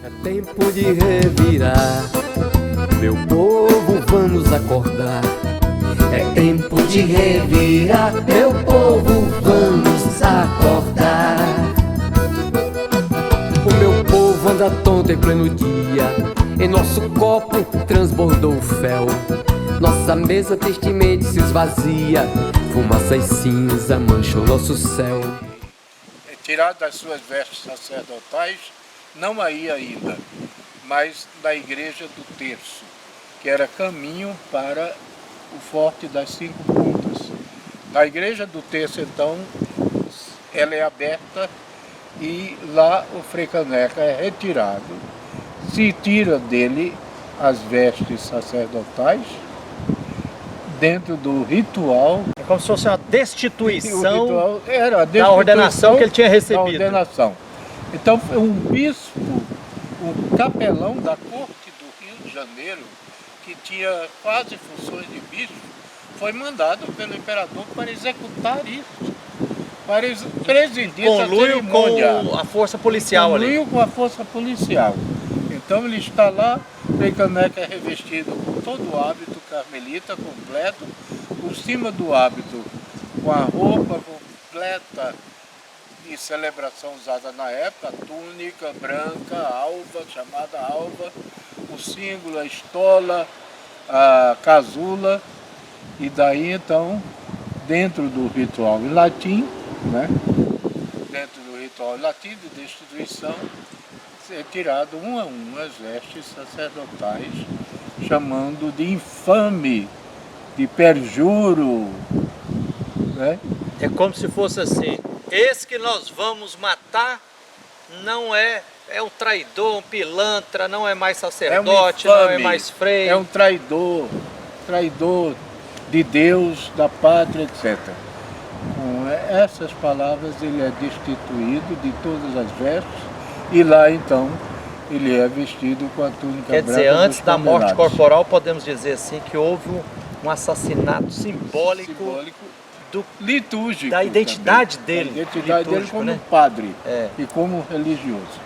É tempo de revirar, meu povo, vamos acordar. É tempo de revirar, meu povo, vamos acordar. O meu povo anda tonto em pleno dia, em nosso copo transbordou o fel. Nossa mesa tristemente se esvazia, fumaça e cinza mancham nosso céu. Tirado das suas vestes sacerdotais, não aí ainda, mas da igreja do terço, que era caminho para o Forte das Cinco Pontas. Na igreja do terço, então, ela é aberta e lá o Frei Caneca é retirado, se tira dele as vestes sacerdotais, dentro do ritual. É como se fosse uma destituição, O ritual era a da ordenação que ele tinha recebido. Da ordenação. Então, um bispo, um capelão da corte do Rio de Janeiro, que tinha quase funções de bispo, foi mandado pelo imperador para executar isso, para presidir essa cerimônia. Com a força policial ali. Conluio com a força policial. Então ele está lá, Frei Caneca é revestido com todo o hábito carmelita completo, por cima do hábito com a roupa completa de celebração usada na época, a túnica branca, alva, chamada alva, o símbolo, a estola, a casula, e daí então, dentro do ritual em latim, né? Dentro do ritual em latim de destituição, é tirado um a um as vestes sacerdotais, chamando de infame, de perjuro, né? É como se fosse assim, esse que nós vamos matar não é um traidor, um pilantra, não é mais sacerdote, não é mais frei. É um traidor de Deus, da pátria, etc. Com essas palavras ele é destituído de todas as vestes e lá então ele é vestido com a túnica branca. Quer dizer, antes da morte corporal podemos dizer assim que houve um assassinato simbólico litúrgico, da identidade dele. A identidade dele como, né, padre e como religioso.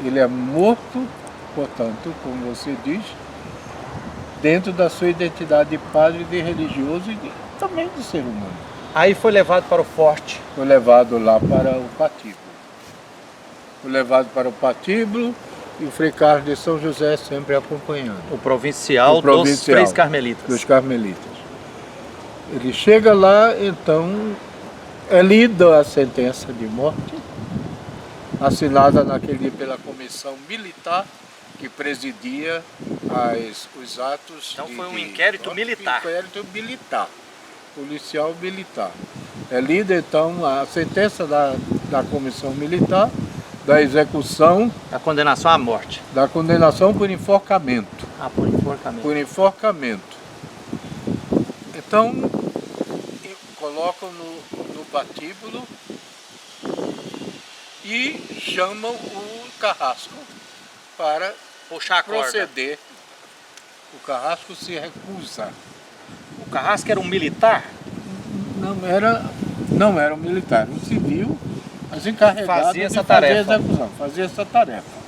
Ele é morto, portanto, como você diz, dentro da sua identidade de padre, de religioso e também de ser humano. Aí foi levado para o forte. Foi levado lá para o patíbulo. Foi levado para o patíbulo e o Frei Carlos de São José sempre acompanhando. O provincial dos Freis Carmelitas. Dos Carmelitas. Ele chega lá, então, é lida a sentença de morte, assinada naquele dia pela comissão militar que presidia os atos. Então foi um inquérito militar. Inquérito militar, policial militar. É lida, então, a sentença da comissão militar, da execução. A condenação à morte. Da condenação por enforcamento. Por enforcamento. Por enforcamento. Então, colocam no patíbulo e chamam o Carrasco para puxar a proceder. O Carrasco se recusa. O Carrasco era um militar? Não era um militar, um civil, mas encarregado fazia essa tarefa.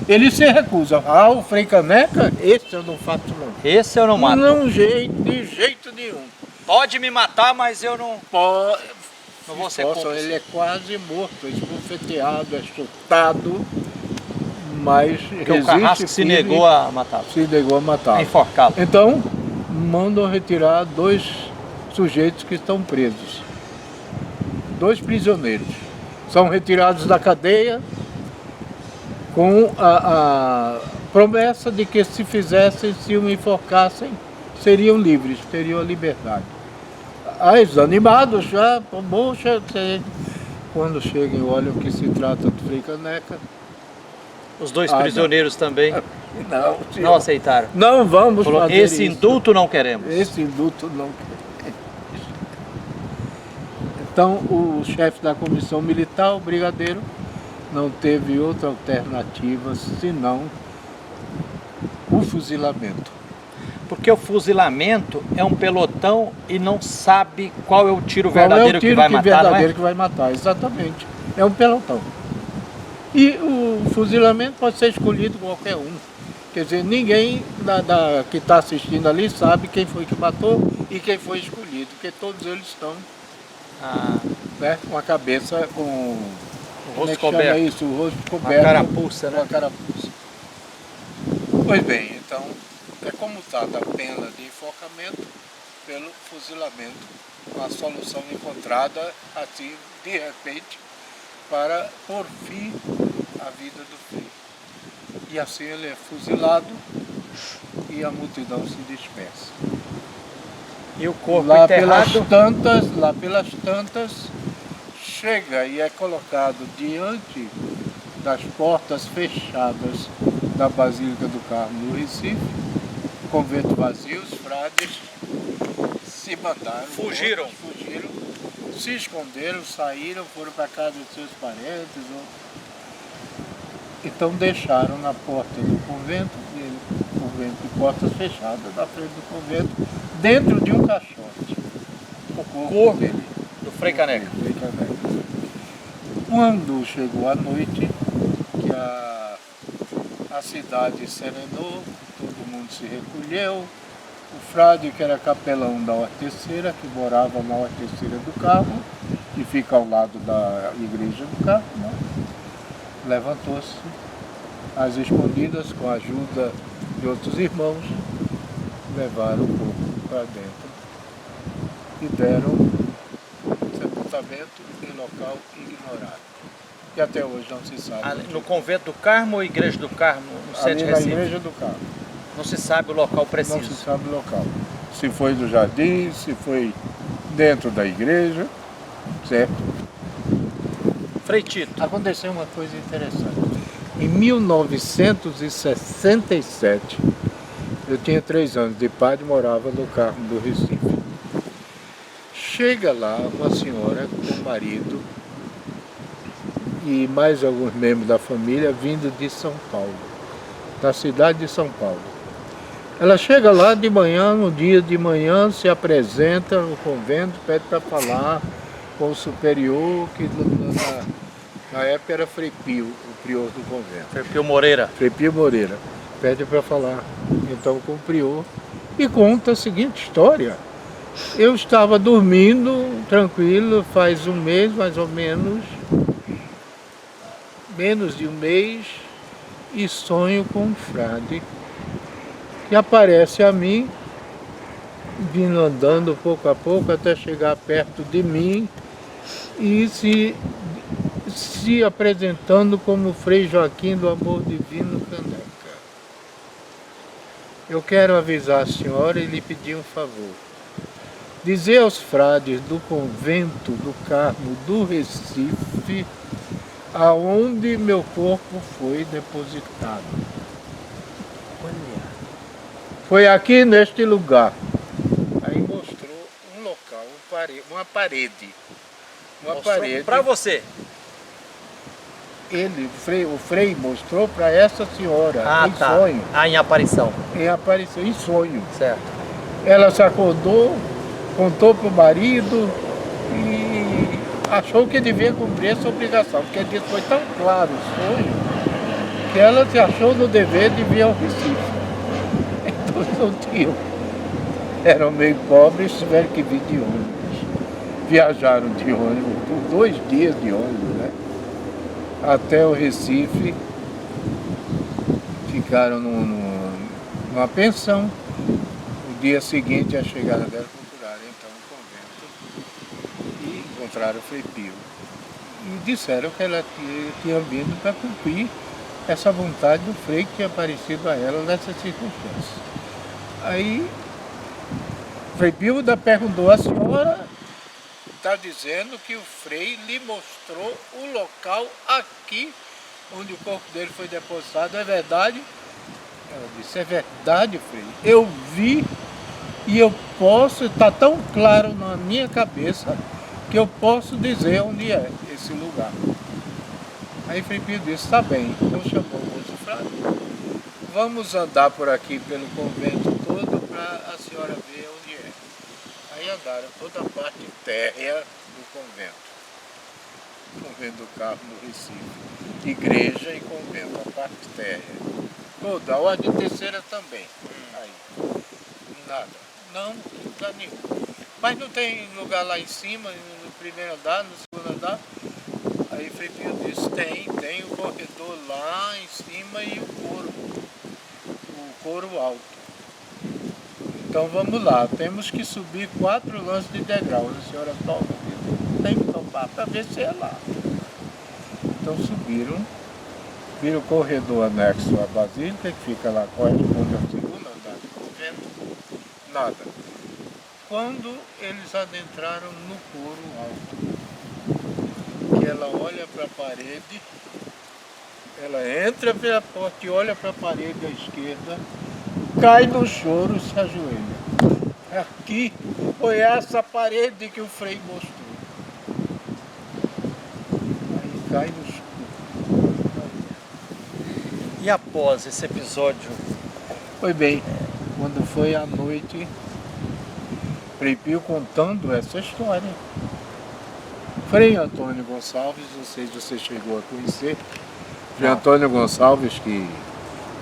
Ele se recusa. O Frei Caneca, esse eu não faço não. Esse eu não mato. De jeito nenhum. Pode me matar, mas eu não vou ser cúmplice. Ele é quase morto, é esbofeteado, é chutado, mas porque o Carrasco se negou a matá-lo. Se negou a matá-lo. A enforcá-lo. Então, mandam retirar 2 sujeitos que estão presos. 2 prisioneiros. São retirados da cadeia com a promessa de que se o enforcassem, seriam livres, teriam a liberdade. Os animados já, poxa, quando chegam e olham que se trata do Frei Caneca. Os 2 prisioneiros também não aceitaram. Não vamos fazer esse indulto não queremos. Esse indulto não queremos. Então o chefe da comissão militar, o brigadeiro, não teve outra alternativa senão o fuzilamento. Porque o fuzilamento é um pelotão e não sabe qual é o tiro verdadeiro que vai matar, não é? Que vai matar, exatamente. É um pelotão. E o fuzilamento pode ser escolhido qualquer um. Quer dizer, ninguém que está assistindo ali sabe quem foi que matou e quem foi escolhido, porque todos eles estão né, com a cabeça, com O rosto chama coberto. isso? O rosto coberto. Uma carapuça, né? Uma carapuça. Pois bem, então é comutada a pena de enforcamento pelo fuzilamento, uma solução encontrada assim de repente para por fim a vida do Frei. E assim ele é fuzilado e a multidão se dispersa. E o corpo Lá enterrado? pelas tantas, chega e é colocado diante das portas fechadas da Basílica do Carmo no Recife, convento vazio, os frades se mandaram, Fugiram. fugiram, se esconderam, saíram, foram para casa dos seus parentes. Então deixaram na porta do convento de portas fechadas, na frente do convento, dentro de um caixote, o corpo dele, Do Frei Caneca. Frei Caneca. Quando chegou a noite, que a cidade serenou, todo mundo se recolheu, o frade, que era capelão da Horteceira, que morava na Horteceira do Carmo, que fica ao lado da igreja do Carmo, né? Levantou-se às escondidas, com a ajuda de outros irmãos, levaram o corpo para dentro e deram sepultamento em local ignorado. E até hoje não se sabe. Ali, no convento do Carmo ou igreja do Carmo? No centro Ali de na Recife? igreja do Carmo. Não se sabe o local preciso. Não se sabe o local. Se foi do jardim, se foi dentro da igreja, certo? Frei Tito. Aconteceu uma coisa interessante. Em 1967, eu tinha 3 anos de idade e morava no Carmo do Recife. Chega lá uma senhora com o marido e mais alguns membros da família vindo de São Paulo, da cidade de São Paulo. Ela chega lá de manhã, no dia de manhã, se apresenta no convento, pede para falar com o superior, que na época era Frei Pio, o prior do convento. Frei Pio Moreira. Frei Pio Moreira. Pede para falar então com o prior e conta a seguinte história. Eu estava dormindo tranquilo, faz um mês mais ou menos de um mês, e sonho com um frade que aparece a mim, vindo andando pouco a pouco até chegar perto de mim e se apresentando como Frei Joaquim do Amor Divino Caneca. Eu quero avisar a senhora e lhe pedir um favor. Dizer aos frades do convento do Carmo do Recife aonde meu corpo foi depositado. Foi aqui neste lugar. Aí mostrou um local, uma parede. Para você. O Frei mostrou para essa senhora em sonho. Em aparição. Em sonho. Certo. Ela se acordou, contou para o marido e achou que devia cumprir essa obrigação, porque disse, foi tão claro o sonho que ela se achou no dever de vir ao Recife. Então não tinham. Eram meio pobres, tiveram que vir de ônibus. Viajaram de ônibus por 2 dias de ônibus, né? Até o Recife, ficaram numa pensão. No dia seguinte, a chegada dela, procuraram então o convento e encontraram o Frei Pio. E disseram que ela tinha vindo para cumprir essa vontade do Frei que tinha aparecido a ela nessas circunstâncias. Aí, o Frei Pio perguntou à senhora, está dizendo que o Frei lhe mostrou o local aqui onde o corpo dele foi depositado, é verdade? Ela disse, é verdade, Frei. Eu vi e eu posso, está tão claro na minha cabeça que eu posso dizer onde é esse lugar. Aí Frei Pio disse, está bem, então chamou o moço frade. Vamos andar por aqui pelo convento todo para a senhora ver onde é. Aí andaram toda a parte térrea do convento. convento do Carmo no Recife. Igreja e convento, a parte térrea. Toda, a ordem terceira também. Aí, nada. Não, lugar nenhum. Mas não tem lugar lá em cima, no primeiro andar, no segundo andar. Aí Frei Pio disse, tem o corredor lá em cima e o coro alto. Então vamos lá, temos que subir 4 lances de degrau. A senhora topa, tem que topar para ver se é lá. Então subiram, viram o corredor anexo à Basílica, que fica lá, corresponde ao segundo andar do convento, nada. Quando eles adentraram no coro alto, que ela olha para a parede, ela entra pela porta e olha para a parede à esquerda, cai no choro e se ajoelha. Aqui foi essa parede que o Frei mostrou. Aí cai no choro. E após esse episódio? Foi bem, quando foi à noite, Frei Pio contando essa história. Frei Antônio Gonçalves, não sei se você chegou a conhecer, Frei Antônio Gonçalves, que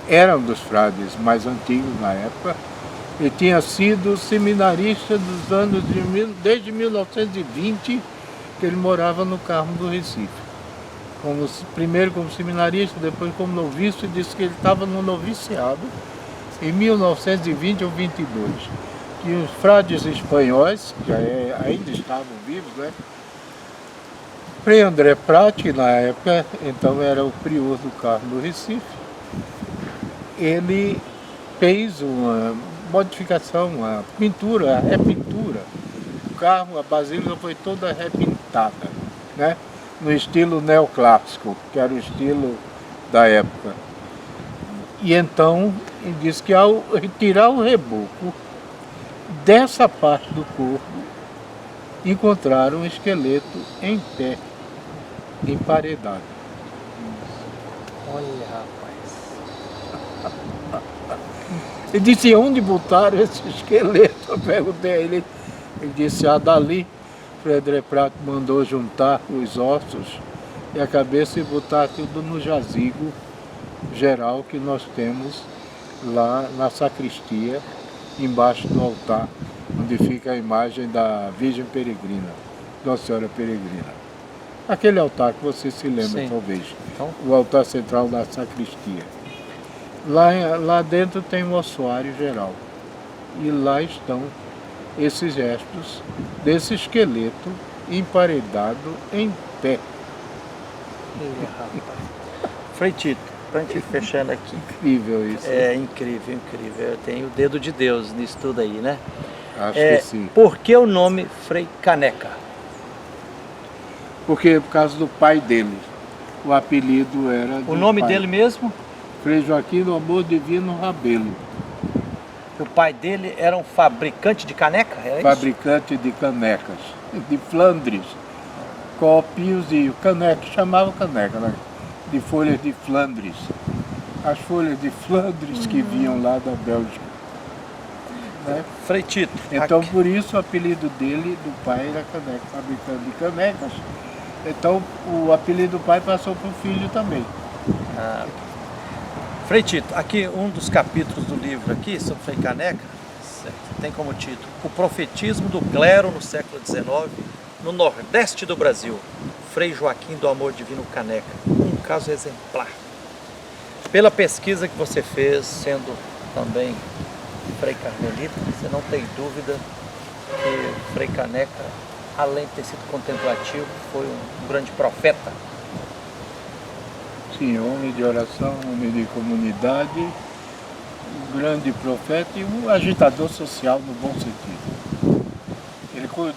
era um dos frades mais antigos na época, e tinha sido seminarista dos anos desde 1920, que ele morava no Carmo do Recife. Primeiro como seminarista, depois como noviço, e disse que ele estava no noviciado em 1920 ou 22. E os frades espanhóis, que ainda estavam vivos, né? Frei André Prat, que na época então era o prior do Carmo do Recife, ele fez uma modificação, uma pintura, a repintura. O Carmo, a Basílica foi toda repintada, né? No estilo neoclássico, que era o estilo da época. E então ele disse que ao retirar o reboco dessa parte do corpo, encontraram um esqueleto em pé, emparedado. Olha, rapaz. Ele disse, onde botaram esse esqueleto? Eu perguntei a ele. Ele disse, dali, Frei André Prato mandou juntar os ossos e a cabeça e botar tudo no jazigo geral que nós temos lá na sacristia, embaixo do altar, onde fica a imagem da Virgem Peregrina, Nossa Senhora Peregrina. Aquele altar que você se lembra, sim, talvez, então, o altar central da sacristia. Lá dentro tem um ossuário geral, e lá estão esses restos desse esqueleto emparedado em pé. Frei Tito, para a gente fechando aqui. Incrível isso. É incrível, incrível. Tem o dedo de Deus nisso tudo aí, né? Acho que sim. Por que o nome Frei Caneca? Porque por causa do pai dele. O apelido era O nome dele mesmo? Frei Joaquim do Amor Divino Rabelo. O pai dele era um fabricante de caneca? Era Fabricante de canecas, de Flandres. Copinhos de caneca, chamava caneca, né? De folhas de Flandres. As folhas de Flandres que vinham lá da Bélgica. Né? Frei Tito. Então por isso o apelido dele, do pai, era caneca, fabricante de canecas. Então o apelido do pai passou para o filho também. Frei Tito, aqui um dos capítulos do livro aqui, sobre Frei Caneca, tem como título O Profetismo do Clero no século XIX, no Nordeste do Brasil, Frei Joaquim do Amor Divino Caneca, um caso exemplar. Pela pesquisa que você fez, sendo também Frei Carmelita, você não tem dúvida que Frei Caneca, além de ter sido contemplativo, foi um grande profeta. Sim, homem de oração, homem de comunidade, um grande profeta e um agitador social no bom sentido.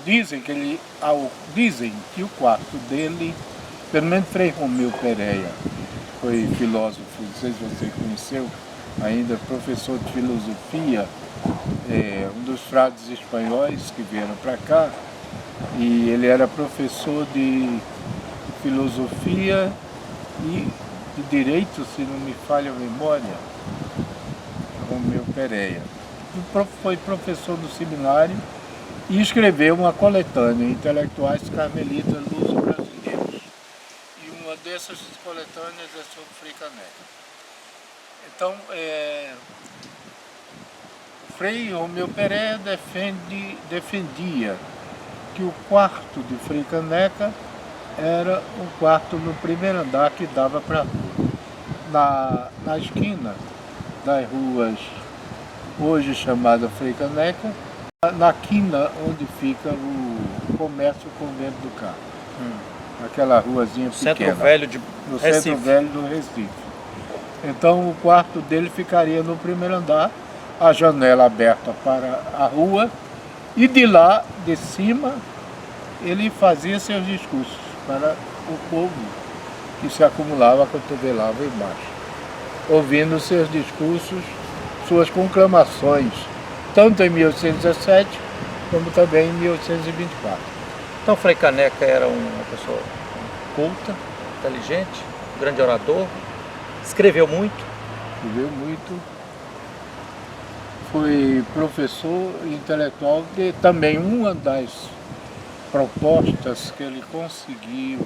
Dizem que o quarto dele, pelo menos Frei Romeu Pereira, foi filósofo, não sei se você conheceu, ainda professor de filosofia, um dos frades espanhóis que vieram para cá, e ele era professor de filosofia e de direito, se não me falha a memória, Romeu Pereira. Foi professor do seminário e escreveu uma coletânea, Intelectuais Carmelitas Luso-Brasileiros. uma dessas coletâneas é sobre Frei Caneca. Então, Frei Romeu Pereira defendia que o quarto de Frei Caneca era um quarto no primeiro andar que dava para a rua. Na esquina das ruas, hoje chamada Frei Caneca, na quina onde fica o comércio Convento do Carmo. Aquela ruazinha pequena. Centro Velho de no Recife. Centro Velho do Recife. Então o quarto dele ficaria no primeiro andar, a janela aberta para a rua, e de lá, de cima, ele fazia seus discursos para o povo que se acumulava, cotovelava embaixo, ouvindo seus discursos, suas conclamações, tanto em 1817 como também em 1824. Então Frei Caneca era uma pessoa culta, inteligente, um grande orador, escreveu muito. Foi professor intelectual de também uma das propostas que ele conseguiu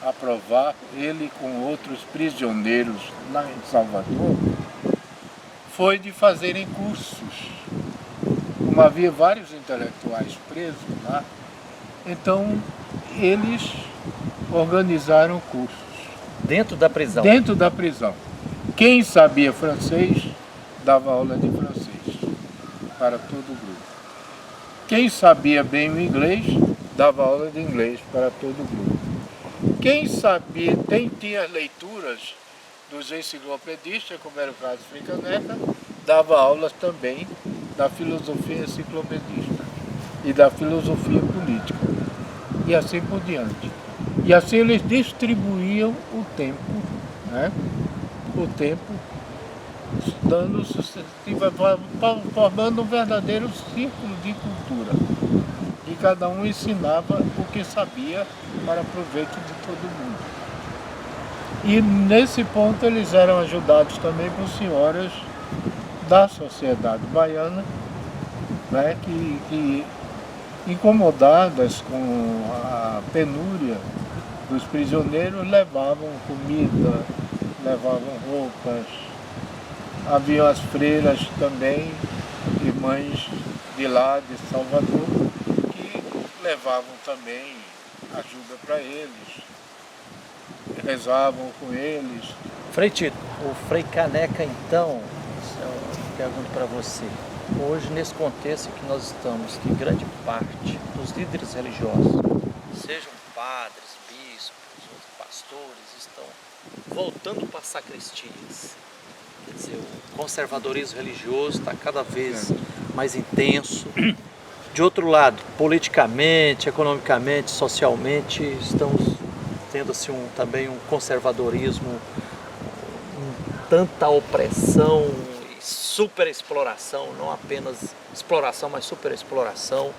aprovar, ele com outros prisioneiros lá em Salvador, foi de fazerem cursos. Como havia vários intelectuais presos lá, então eles organizaram cursos. Dentro da prisão? Dentro da prisão. Quem sabia francês, dava aula de francês para todo o grupo. Quem sabia bem o inglês, dava aula de inglês para todo o grupo. Quem sabia, tinha leituras dos enciclopedistas, como era o caso de Frei Caneca, dava aulas também da filosofia enciclopedista e da filosofia política, e assim por diante. E assim eles distribuíam o tempo, né? O tempo, dando sucessiva, formando um verdadeiro círculo de cultura. E cada um ensinava o que sabia para proveito de todo mundo. E nesse ponto eles eram ajudados também por senhoras da sociedade baiana, né, que incomodadas com a penúria dos prisioneiros, levavam comida, levavam roupas. Haviam as freiras também, irmãs de lá, de Salvador, que levavam também ajuda para eles, rezavam com eles. Frei Tito, o Frei Caneca, então, eu pergunto para você, hoje nesse contexto que nós estamos, que grande parte dos líderes religiosos, sejam padres, bispos, pastores, estão voltando para as sacristias. Quer dizer, o conservadorismo religioso está cada vez mais intenso. De outro lado, politicamente, economicamente, socialmente, estamos tendo assim, também um conservadorismo, tanta opressão e superexploração, não apenas exploração, mas superexploração.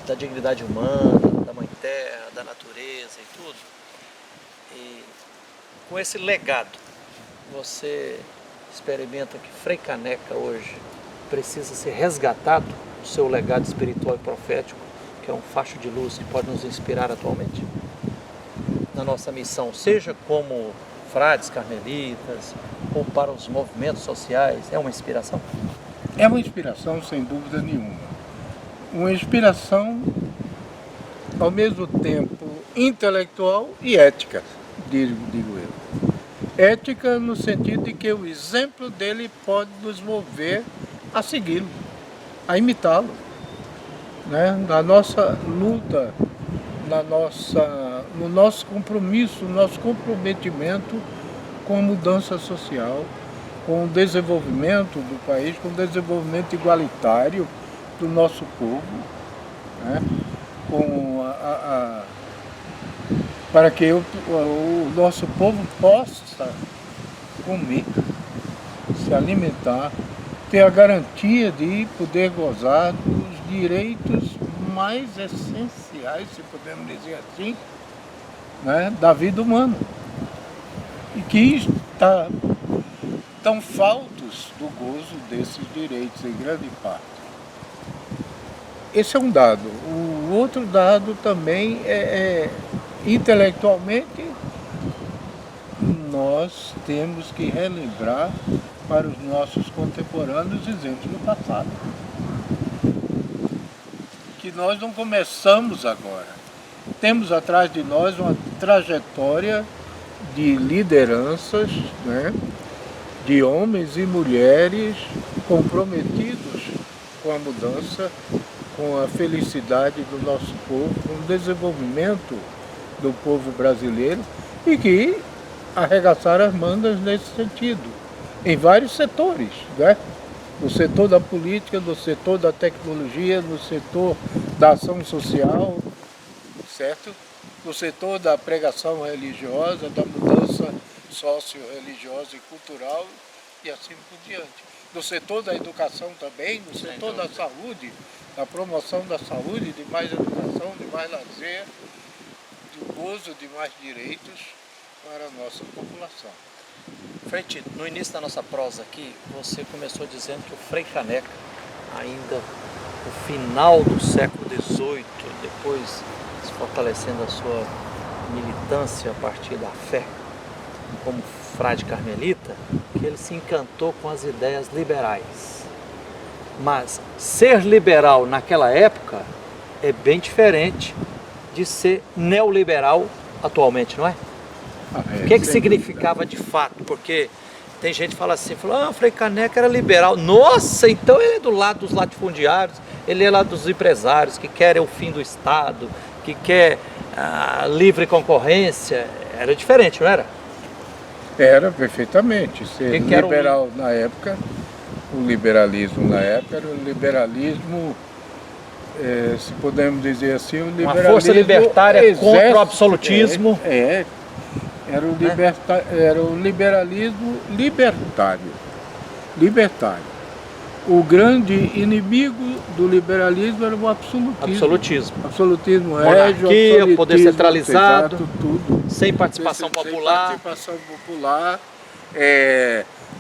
Da dignidade humana, da Mãe Terra, da natureza e tudo. E com esse legado, você experimenta que Frei Caneca hoje precisa ser resgatado, o seu legado espiritual e profético, que é um facho de luz que pode nos inspirar atualmente na nossa missão, seja como frades carmelitas ou para os movimentos sociais. É uma inspiração? É uma inspiração, sem dúvida nenhuma. Uma inspiração, ao mesmo tempo, intelectual e ética, digo eu. Ética no sentido de que o exemplo dele pode nos mover a segui-lo, a imitá-lo, né? Na nossa luta, no nosso compromisso, no nosso comprometimento com a mudança social, com o desenvolvimento do país, com o desenvolvimento igualitário do nosso povo, né? Para que o nosso povo possa comer se alimentar, ter a garantia de poder gozar dos direitos mais essenciais, se podemos dizer assim, né, da vida humana. E que estão faltos do gozo desses direitos em grande parte. Esse é um dado. O outro dado também intelectualmente, nós temos que relembrar para os nossos contemporâneos exemplos do passado. Que nós não começamos agora. Temos atrás de nós uma trajetória de lideranças, né, de homens e mulheres comprometidos com a mudança, com a felicidade do nosso povo, com o desenvolvimento do povo brasileiro e que arregaçaram as mangas nesse sentido, em vários setores, né? No setor da política, no setor da tecnologia, no setor da ação social, certo? No setor da pregação religiosa, da mudança socio-religiosa e cultural e assim por diante. No setor da educação também, no setor da saúde, da promoção da saúde, de mais educação, de mais lazer, do gozo de mais direitos para a nossa população. Frei Tito, no início da nossa prosa aqui, você começou dizendo que o Frei Caneca, ainda no final do século XVIII, depois se fortalecendo a sua militância a partir da fé, como frade carmelita, que ele se encantou com as ideias liberais. Mas ser liberal naquela época é bem diferente de ser neoliberal atualmente, não é? O que significava de fato? Porque tem gente que fala assim, Frei Caneca era liberal. Nossa, então ele é do lado dos latifundiários, ele é lá dos empresários que querem o fim do Estado, que quer a livre concorrência. Era diferente, não era? Era perfeitamente. Ser liberal na época, o liberalismo na época era o liberalismo, se podemos dizer assim, o liberalismo... Uma força libertária contra o absolutismo. Era o liberalismo libertário. O grande inimigo do liberalismo era o absolutismo. Absolutismo monarquia, poder centralizado, exato, tudo. Sem participação popular. Sem participação popular,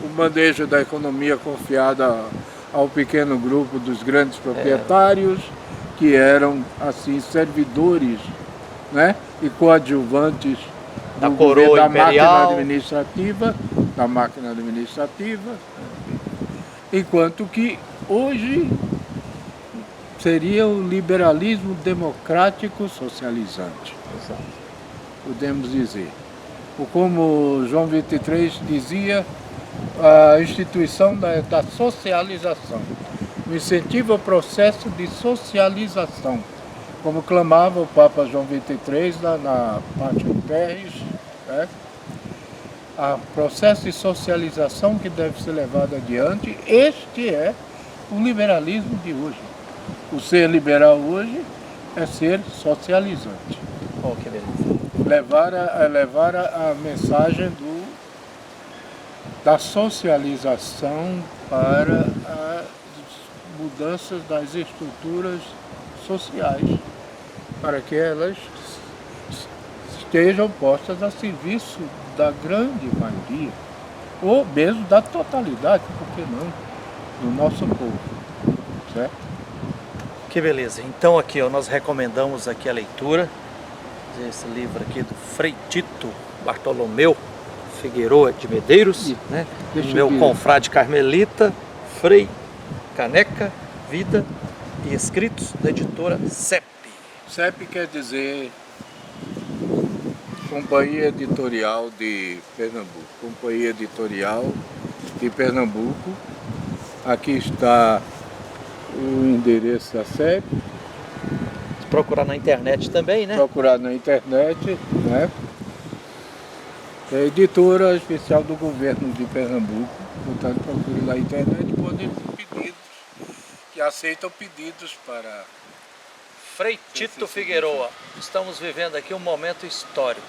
o manejo da economia confiada ao pequeno grupo dos grandes proprietários, que eram assim servidores, né, e coadjuvantes da coroa imperial, da máquina administrativa, enquanto que hoje seria o liberalismo democrático socializante. Exato. Podemos dizer. Ou como João XXIII dizia, a instituição da socialização, o incentivo ao processo de socialização, como clamava o Papa João XXIII na Pátio Terris, né? O processo de socialização que deve ser levado adiante, este é o liberalismo de hoje. O ser liberal hoje é ser socializante. Oh, que beleza. Levar a mensagem da socialização para as mudanças das estruturas sociais, para que elas estejam postas a serviço da grande maioria, ou mesmo da totalidade, por que não, do nosso povo, certo? Que beleza. Então aqui, ó, nós recomendamos aqui a leitura desse livro aqui do Frei Tito Bartolomeu Figueroa de Medeiros, né? Meu confrade carmelita, Frei Caneca, Vida e Escritos, da editora CEP. CEP quer dizer Companhia Editorial de Pernambuco. Companhia Editorial de Pernambuco. Aqui está o endereço da CEP. Procurar na internet também, né? Procurar na internet, né? É editora especial do governo de Pernambuco. Portanto, procure na internet, podem pedidos, que aceitam pedidos para... Frei Tito Figueroa, estamos vivendo aqui um momento histórico.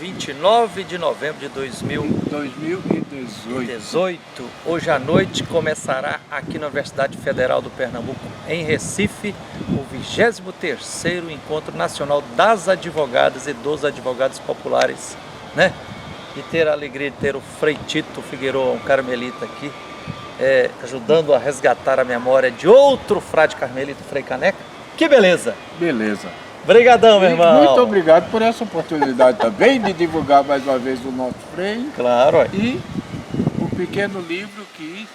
29 de novembro de 2018. Hoje à noite começará aqui na Universidade Federal do Pernambuco, em Recife, o 23º Encontro Nacional das Advogadas e dos Advogados Populares, né? E ter a alegria de ter o Frei Tito Figueiredo, um carmelita aqui, ajudando a resgatar a memória de outro frade carmelita, Frei Caneca. Que beleza! Beleza. Obrigadão, meu irmão. Muito obrigado por essa oportunidade também de divulgar mais uma vez o nosso Frei. Claro. E o pequeno livro que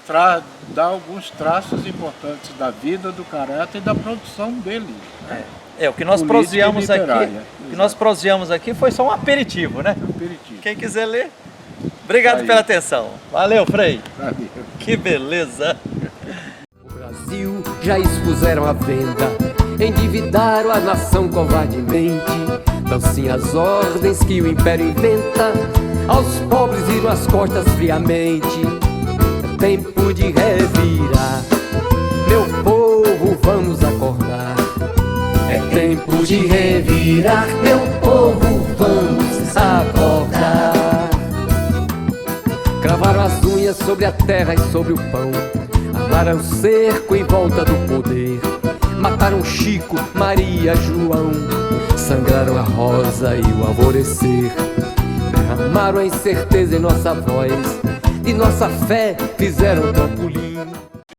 dá alguns traços importantes da vida, do caráter e da produção dele. Né? O que nós proseamos aqui, foi só um aperitivo, né? Aperitivo. Quem quiser ler, obrigado pela atenção. Valeu, Frei. Valeu. Que beleza. O Brasil já expuseram à venda, endividaram a nação covardemente. Dão sim as ordens que o império inventa, aos pobres viram as costas friamente. É tempo de revirar, meu povo, vamos acordar. É tempo de revirar, meu povo, vamos acordar. Cravaram as unhas sobre a terra e sobre o pão, armaram cerco em volta do poder. Mataram Chico, Maria, João, sangraram a rosa e o alvorecer. Derramaram a incerteza em nossa voz, de nossa fé fizeram trampolim.